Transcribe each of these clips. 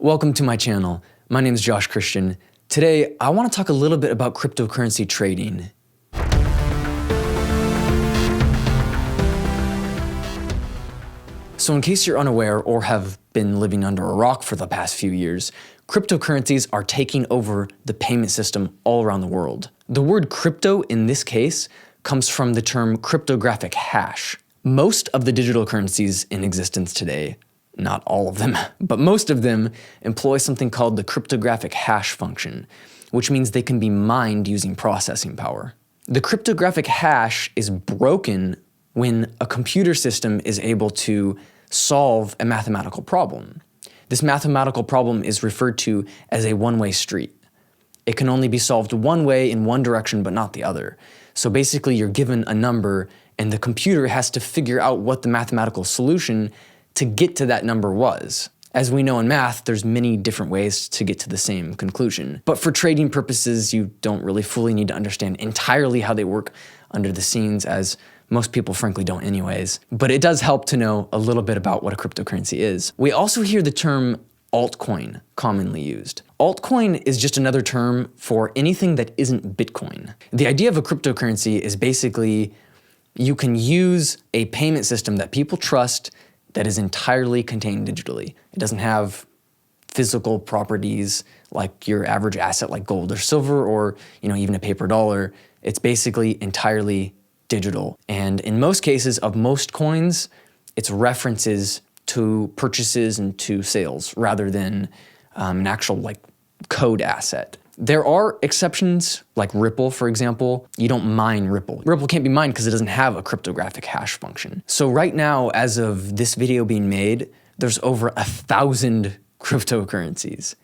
Welcome to my channel. My name is Josh Christian. Today, I want to talk a little bit about cryptocurrency trading. So in case you're unaware or have been living under a rock for the past few years, cryptocurrencies are taking over the payment system all around the world. The word crypto in this case comes from the term cryptographic hash. Most of the digital currencies in existence today, not all of them, but most of them employ something called the cryptographic hash function, which means they can be mined using processing power. The cryptographic hash is broken when a computer system is able to solve a mathematical problem. This mathematical problem is referred to as a one-way street. It can only be solved one way in one direction but not the other. So basically you're given a number and the computer has to figure out what the mathematical solution to get to that number was. As we know in math, there's many different ways to get to the same conclusion. But for trading purposes, you don't really fully need to understand entirely how they work under the scenes, as most people frankly don't anyways. But it does help to know a little bit about what a cryptocurrency is. We also hear the term altcoin commonly used. Altcoin is just another term for anything that isn't Bitcoin. The idea of a cryptocurrency is basically you can use a payment system that people trust that is entirely contained digitally. It doesn't have physical properties like your average asset like gold or silver or even a paper dollar. It's basically entirely digital. And in most cases of most coins, it's references to purchases and to sales rather than an actual code asset. There are exceptions, like Ripple, for example. You don't mine Ripple. Ripple can't be mined because it doesn't have a cryptographic hash function. So right now, as of this video being made, there's over 1,000 cryptocurrencies.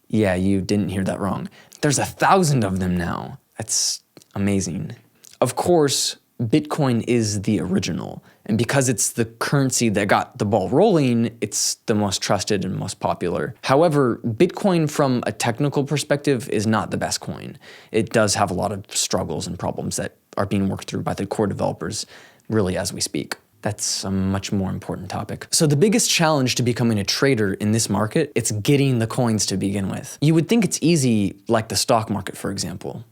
Yeah, you didn't hear that wrong. There's 1,000 of them now. That's amazing. Of course, Bitcoin is the original. And because it's the currency that got the ball rolling, it's the most trusted and most popular. However, Bitcoin from a technical perspective is not the best coin. It does have a lot of struggles and problems that are being worked through by the core developers really as we speak. That's a much more important topic. So the biggest challenge to becoming a trader in this market, it's getting the coins to begin with. You would think it's easy like the stock market, for example.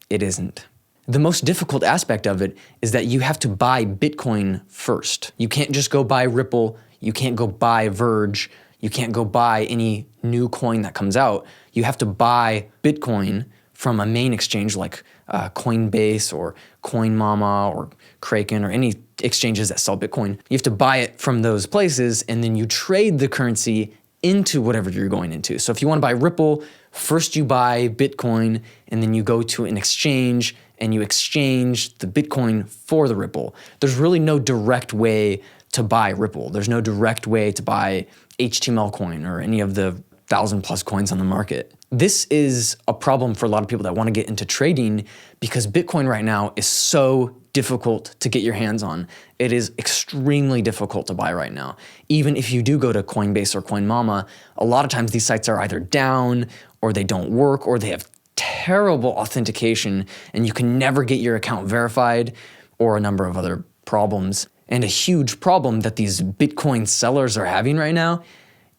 It isn't. The most difficult aspect of it is that you have to buy Bitcoin first. You can't just go buy Ripple, you can't go buy Verge, you can't go buy any new coin that comes out. You have to buy Bitcoin from a main exchange like Coinbase or CoinMama or Kraken or any exchanges that sell Bitcoin. You have to buy it from those places and then you trade the currency into whatever you're going into. So if you want to buy Ripple, first you buy Bitcoin and then you go to an exchange and you exchange the Bitcoin for the Ripple. There's really no direct way to buy Ripple. There's no direct way to buy HTML coin or any of the 1,000+ coins on the market. This is a problem for a lot of people that want to get into trading because Bitcoin right now is so difficult to get your hands on. It is extremely difficult to buy right now. Even if you do go to Coinbase or CoinMama, a lot of times these sites are either down or they don't work or they have terrible authentication and you can never get your account verified or a number of other problems. And a huge problem that these Bitcoin sellers are having right now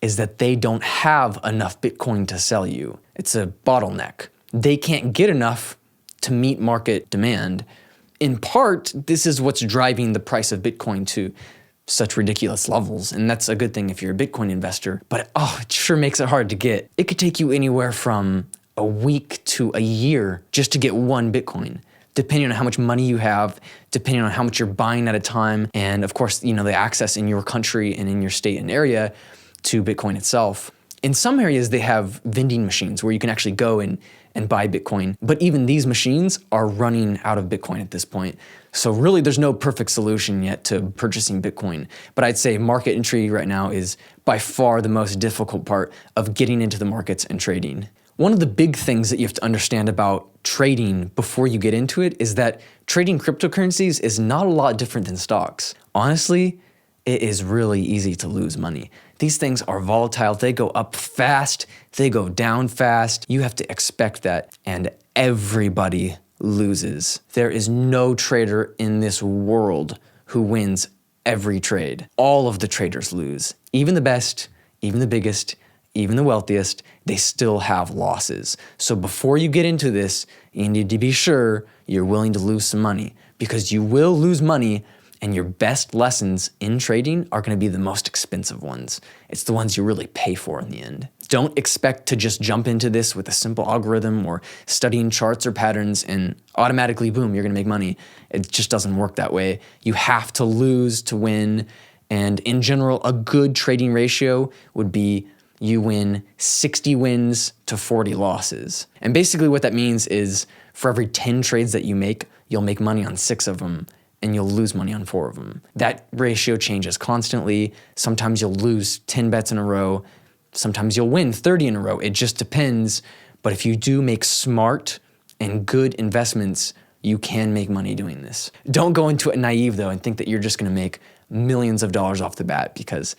is that they don't have enough Bitcoin to sell you. It's a bottleneck. They can't get enough to meet market demand. In part, this is what's driving the price of Bitcoin to such ridiculous levels, and that's a good thing if you're a Bitcoin investor, but it sure makes it hard to get. It could take you anywhere from a week to a year just to get one Bitcoin, depending on how much money you have, depending on how much you're buying at a time, and of course, the access in your country and in your state and area to Bitcoin itself. In some areas, they have vending machines where you can actually go and buy Bitcoin, but even these machines are running out of Bitcoin at this point. So really, there's no perfect solution yet to purchasing Bitcoin, but I'd say market entry right now is by far the most difficult part of getting into the markets and trading. One of the big things that you have to understand about trading before you get into it is that trading cryptocurrencies is not a lot different than stocks. Honestly, it is really easy to lose money. These things are volatile. They go up fast. They go down fast. You have to expect that. And everybody loses. There is no trader in this world who wins every trade. All of the traders lose. Even the best, even the biggest, even the wealthiest, they still have losses. So before you get into this, you need to be sure you're willing to lose some money, because you will lose money, and your best lessons in trading are gonna be the most expensive ones. It's the ones you really pay for in the end. Don't expect to just jump into this with a simple algorithm or studying charts or patterns and automatically, boom, you're gonna make money. It just doesn't work that way. You have to lose to win. And in general, a good trading ratio would be you win 60 wins to 40 losses. And basically what that means is for every 10 trades that you make, you'll make money on 6 of them, and you'll lose money on 4 of them. That ratio changes constantly. Sometimes you'll lose 10 bets in a row. Sometimes you'll win 30 in a row. It just depends. But if you do make smart and good investments, you can make money doing this. Don't go into it naive though and think that you're just gonna make millions of dollars off the bat, because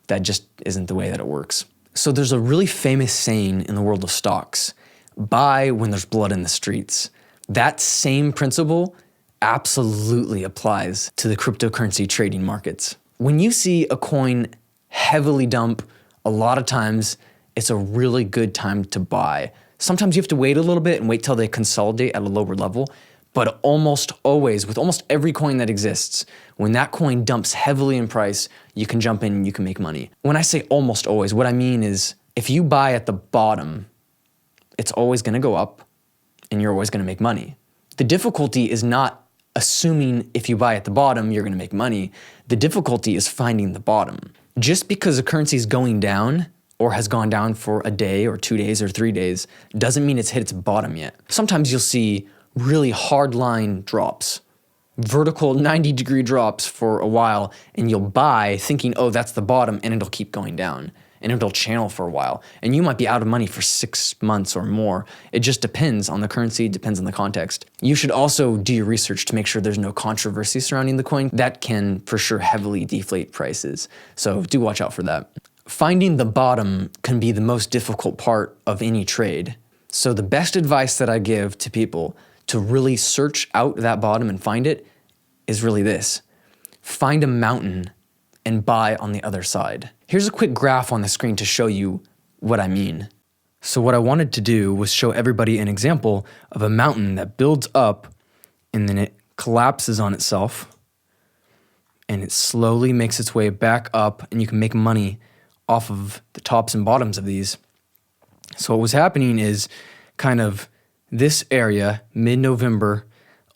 that just isn't the way that it works. So there's a really famous saying in the world of stocks: buy when there's blood in the streets. That same principle absolutely applies to the cryptocurrency trading markets. When you see a coin heavily dump, a lot of times it's a really good time to buy. Sometimes you have to wait a little bit and wait till they consolidate at a lower level, but almost always, with almost every coin that exists, when that coin dumps heavily in price, you can jump in and you can make money. When I say almost always, what I mean is if you buy at the bottom, it's always gonna go up and you're always gonna make money. The difficulty is not assuming if you buy at the bottom, you're gonna make money. The difficulty is finding the bottom. Just because a currency is going down or has gone down for a day or 2 days or 3 days doesn't mean it's hit its bottom yet. Sometimes you'll see really hard line drops, vertical 90-degree drops for a while, and you'll buy thinking, oh, that's the bottom, and it'll keep going down, and it'll channel for a while. And you might be out of money for 6 months or more. It just depends on the currency, depends on the context. You should also do your research to make sure there's no controversy surrounding the coin. That can for sure heavily deflate prices. So do watch out for that. Finding the bottom can be the most difficult part of any trade. So the best advice that I give to people to really search out that bottom and find it is really this: find a mountain and buy on the other side. Here's a quick graph on the screen to show you what I mean. So what I wanted to do was show everybody an example of a mountain that builds up and then it collapses on itself and it slowly makes its way back up, and you can make money off of the tops and bottoms of these. So what was happening is kind of this area, mid-November,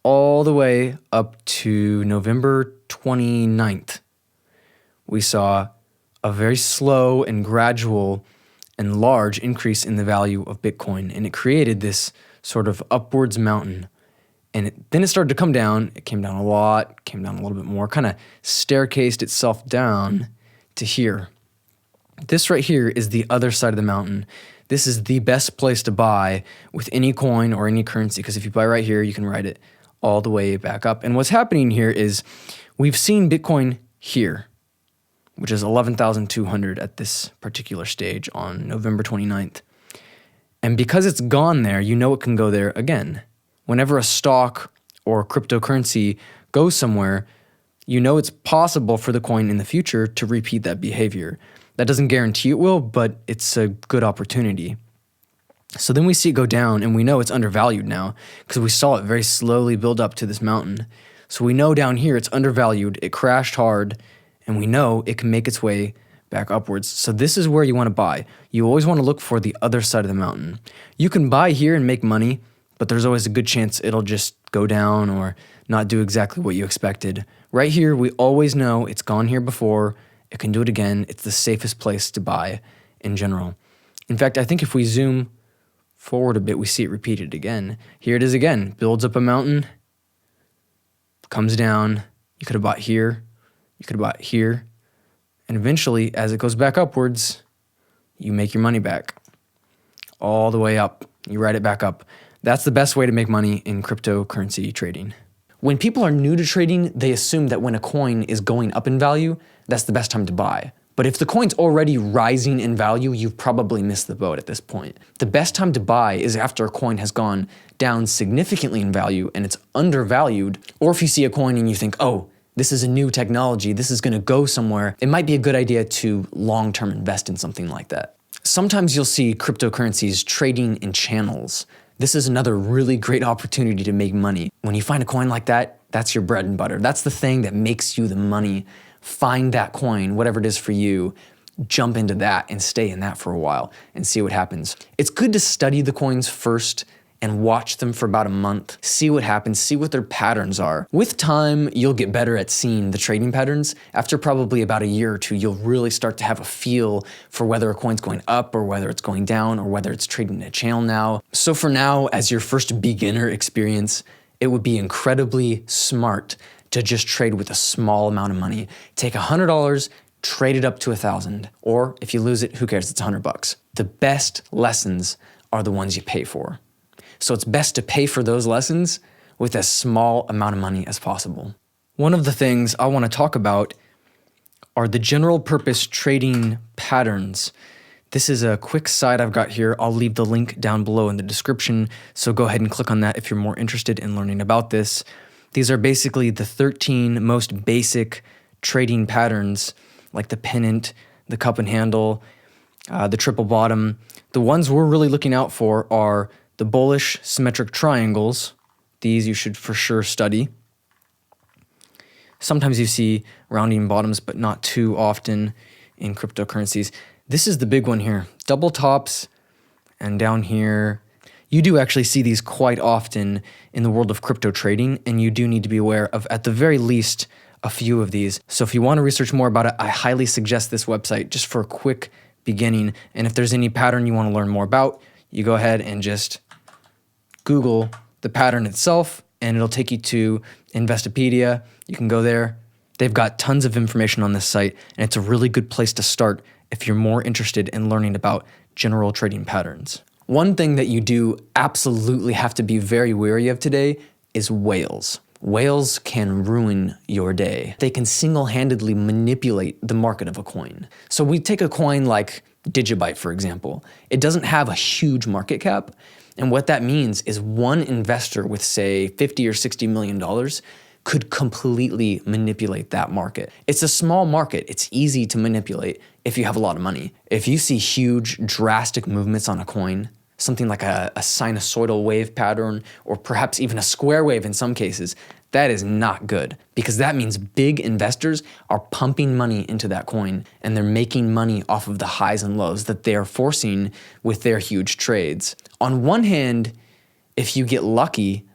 all the way up to November 29th, we saw a very slow and gradual and large increase in the value of Bitcoin. And it created this sort of upwards mountain. And then it started to come down. It came down a lot, came down a little bit more, kind of staircased itself down to here. This right here is the other side of the mountain. This is the best place to buy with any coin or any currency, because if you buy right here, you can ride it all the way back up. And what's happening here is we've seen Bitcoin here, which is 11,200 at this particular stage on November 29th. And because it's gone there, you know it can go there again. Whenever a stock or cryptocurrency goes somewhere, you know it's possible for the coin in the future to repeat that behavior. That doesn't guarantee it will, but it's a good opportunity. So then we see it go down, and we know it's undervalued now because we saw it very slowly build up to this mountain. So we know down here it's undervalued, it crashed hard, and we know it can make its way back upwards. So this is where you want to buy. You always want to look for the other side of the mountain. You can buy here and make money, but there's always a good chance it'll just go down or not do exactly what you expected. Right here, we always know it's gone here before. It can do it again. It's the safest place to buy in general. In fact, I think if we zoom forward a bit, we see it repeated again. Here it is again. Builds up a mountain, comes down. You could have bought here. You could have bought here. And eventually, as it goes back upwards, you make your money back. All the way up. You ride it back up. That's the best way to make money in cryptocurrency trading. When people are new to trading, they assume that when a coin is going up in value, that's the best time to buy. But if the coin's already rising in value, you've probably missed the boat at this point. The best time to buy is after a coin has gone down significantly in value and it's undervalued, or if you see a coin and you think, oh, this is a new technology, this is gonna go somewhere, it might be a good idea to long-term invest in something like that. Sometimes you'll see cryptocurrencies trading in channels. This is another really great opportunity to make money. When you find a coin like that, that's your bread and butter. That's the thing that makes you the money. Find that coin, whatever it is for you, jump into that and stay in that for a while and see what happens. It's good to study the coins first and watch them for about a month, see what happens, see what their patterns are. With time, you'll get better at seeing the trading patterns. After probably about a year or two, you'll really start to have a feel for whether a coin's going up or whether it's going down or whether it's trading in a channel now. So for now, as your first beginner experience, it would be incredibly smart to just trade with a small amount of money. Take $100, trade it up to 1,000, or if you lose it, who cares, it's $100. The best lessons are the ones you pay for. So it's best to pay for those lessons with as small amount of money as possible. One of the things I want to talk about are the general purpose trading patterns. This is a quick site I've got here. I'll leave the link down below in the description, so go ahead and click on that if you're more interested in learning about this. These are basically the 13 most basic trading patterns, like the pennant, the cup and handle, the triple bottom. The ones we're really looking out for are the bullish symmetric triangles. These you should for sure study. Sometimes you see rounding bottoms, but not too often in cryptocurrencies. This is the big one here, double tops, and down here. You do actually see these quite often in the world of crypto trading, and you do need to be aware of, at the very least, a few of these. So if you want to research more about it, I highly suggest this website just for a quick beginning. And if there's any pattern you want to learn more about, you go ahead and just Google the pattern itself, and it'll take you to Investopedia. You can go there. They've got tons of information on this site, and it's a really good place to start if you're more interested in learning about general trading patterns. One thing that you do absolutely have to be very wary of today is whales. Whales can ruin your day. They can single-handedly manipulate the market of a coin. So we take a coin like Digibyte, for example. It doesn't have a huge market cap. And what that means is one investor with, say, $50 or $60 million could completely manipulate that market. It's a small market. It's easy to manipulate if you have a lot of money. If you see huge, drastic movements on a coin, something like a sinusoidal wave pattern, or perhaps even a square wave in some cases, that is not good, because that means big investors are pumping money into that coin and they're making money off of the highs and lows that they're forcing with their huge trades. On one hand, if you get lucky,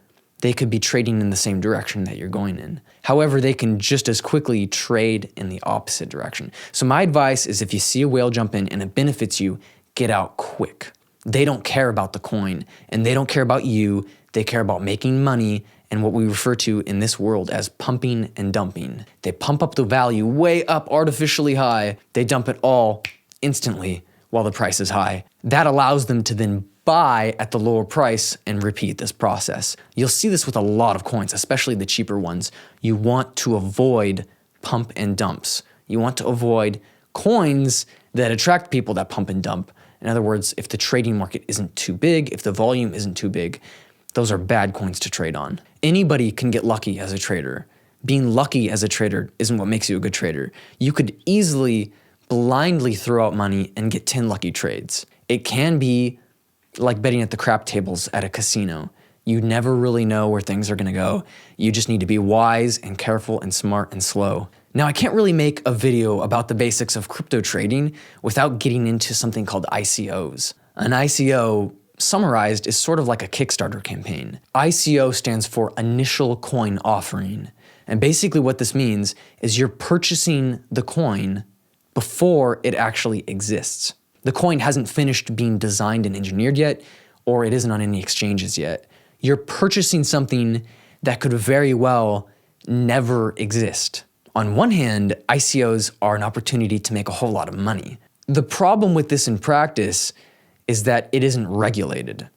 they could be trading in the same direction that you're going in. However, they can just as quickly trade in the opposite direction. So my advice is, if you see a whale jump in and it benefits you, get out quick. They don't care about the coin, and they don't care about you. They care about making money and what we refer to in this world as pumping and dumping. They pump up the value way up artificially high. They dump it all instantly while the price is high. That allows them to then buy at the lower price and repeat this process. You'll see this with a lot of coins, especially the cheaper ones. You want to avoid pump and dumps. You want to avoid coins that attract people that pump and dump. In other words, if the trading market isn't too big, if the volume isn't too big, those are bad coins to trade on. Anybody can get lucky as a trader. Being lucky as a trader isn't what makes you a good trader. You could easily blindly throw out money and get 10 lucky trades. It can be like betting at the crap tables at a casino. You never really know where things are gonna go. You just need to be wise and careful and smart and slow. Now, I can't really make a video about the basics of crypto trading without getting into something called ICOs. An ICO, summarized, is sort of like a Kickstarter campaign. ICO stands for Initial Coin Offering. And basically what this means is you're purchasing the coin before it actually exists. The coin hasn't finished being designed and engineered yet, or it isn't on any exchanges yet. You're purchasing something that could very well never exist. On one hand, ICOs are an opportunity to make a whole lot of money. The problem with this in practice is that it isn't regulated.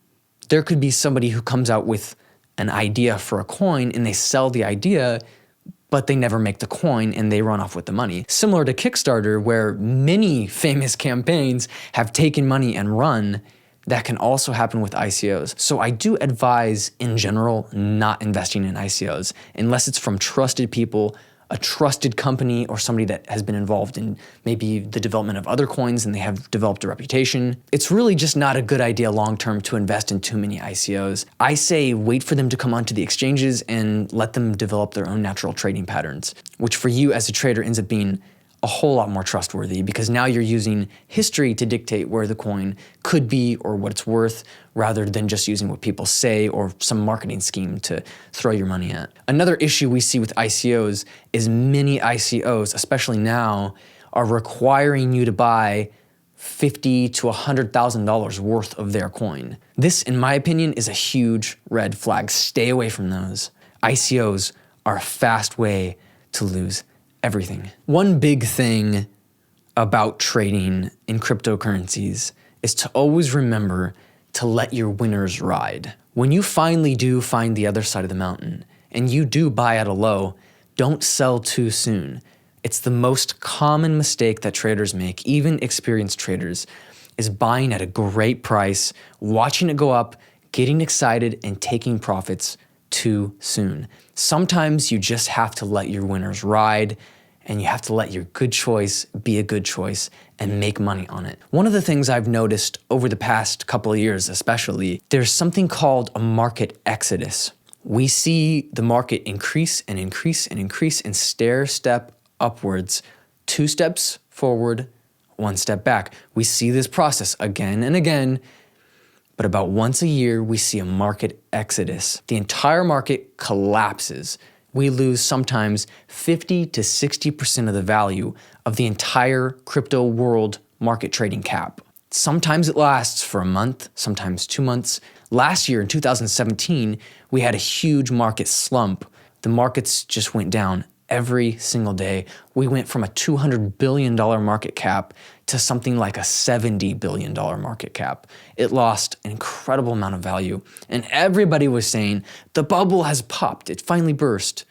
There could be somebody who comes out with an idea for a coin and they sell the idea, but they never make the coin and they run off with the money. Similar to Kickstarter, where many famous campaigns have taken money and run, that can also happen with ICOs. So I do advise, in general, not investing in ICOs unless it's from trusted people, a trusted company or somebody that has been involved in maybe the development of other coins and they have developed a reputation. It's really just not a good idea long-term to invest in too many ICOs. I say wait for them to come onto the exchanges and let them develop their own natural trading patterns, which for you as a trader ends up being a whole lot more trustworthy because now you're using history to dictate where the coin could be or what it's worth rather than just using what people say or some marketing scheme to throw your money at. Another issue we see with ICOs is many ICOs, especially now, are requiring you to buy $50,000 to $100,000 worth of their coin. This, in my opinion, is a huge red flag. Stay away from those. ICOs are a fast way to lose everything. One big thing about trading in cryptocurrencies is to always remember to let your winners ride. When you finally do find the other side of the mountain and you do buy at a low, don't sell too soon. It's the most common mistake that traders make, even experienced traders, is buying at a great price, watching it go up, getting excited, and taking profits too soon. Sometimes you just have to let your winners ride and you have to let your good choice be a good choice and make money on it. One of the things I've noticed over the past couple of years especially, there's something called a market exodus. We see the market increase and increase and increase and stair step upwards, 2 steps forward, 1 step back. We see this process again and again. But about once a year, we see a market exodus. The entire market collapses. We lose sometimes 50 to 60% of the value of the entire crypto world market trading cap. Sometimes it lasts for a month, sometimes 2 months. Last year in 2017, we had a huge market slump. The markets just went down every single day. We went from a $200 billion market cap to something like a $70 billion market cap. It lost an incredible amount of value. And everybody was saying, the bubble has popped, it finally burst.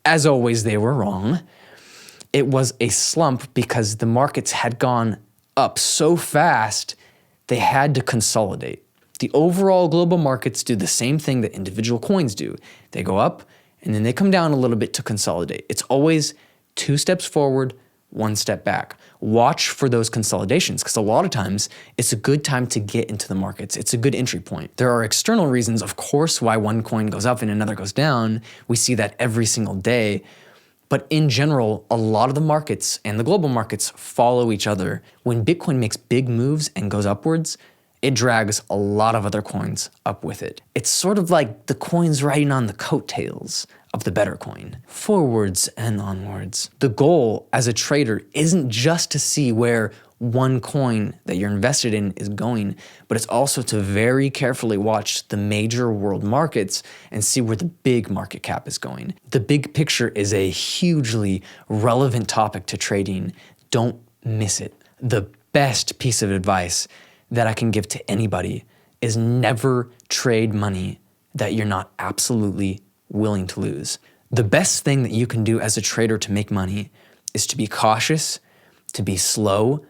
As always, they were wrong. It was a slump because the markets had gone up so fast, they had to consolidate. The overall global markets do the same thing that individual coins do. They go up, and then they come down a little bit to consolidate. It's always 2 steps forward, 1 step back. Watch for those consolidations because a lot of times it's a good time to get into the markets. It's a good entry point. There are external reasons, of course, why one coin goes up and another goes down. We see that every single day. But in general, a lot of the markets and the global markets follow each other. When Bitcoin makes big moves and goes upwards, it drags a lot of other coins up with it. It's sort of like the coins riding on the coattails of the better coin, forwards and onwards. The goal as a trader isn't just to see where one coin that you're invested in is going, but it's also to very carefully watch the major world markets and see where the big market cap is going. The big picture is a hugely relevant topic to trading. Don't miss it. The best piece of advice that I can give to anybody is never trade money that you're not absolutely willing to lose. The best thing that you can do as a trader to make money is to be cautious, to be slow,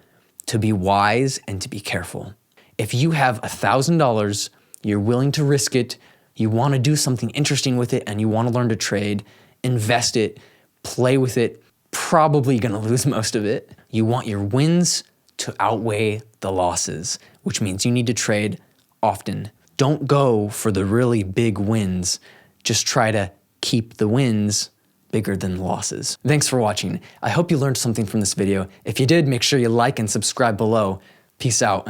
to be wise, and to be careful. If you have $1,000, you're willing to risk it, you want to do something interesting with it, and you want to learn to trade, invest it, play with it, probably going to lose most of it. You want your wins to outweigh the losses, which means you need to trade often. Don't go for the really big wins. Just try to keep the wins bigger than the losses. Thanks for watching. I hope you learned something from this video. If you did, make sure you like and subscribe below. Peace out.